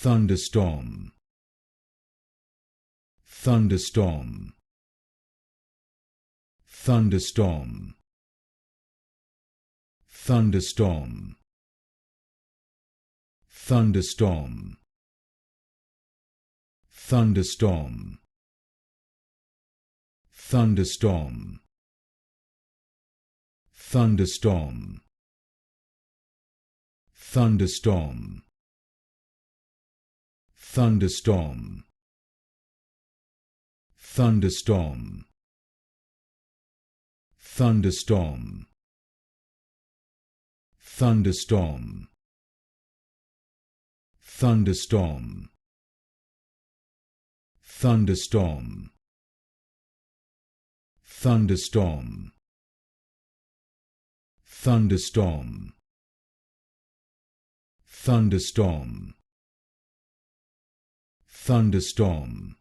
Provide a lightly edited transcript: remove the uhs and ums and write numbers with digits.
Thunderstorm. Thunderstorm. Thunderstorm. Thunderstorm. Thunderstorm. Thunderstorm. Thunderstorm. Thunderstorm. Thunderstorm. Thunderstorm. Thunderstorm. Thunderstorm. Thunderstorm. Thunderstorm. Thunderstorm. Thunderstorm. Thunderstorm. Thunderstorm. Thunderstorm.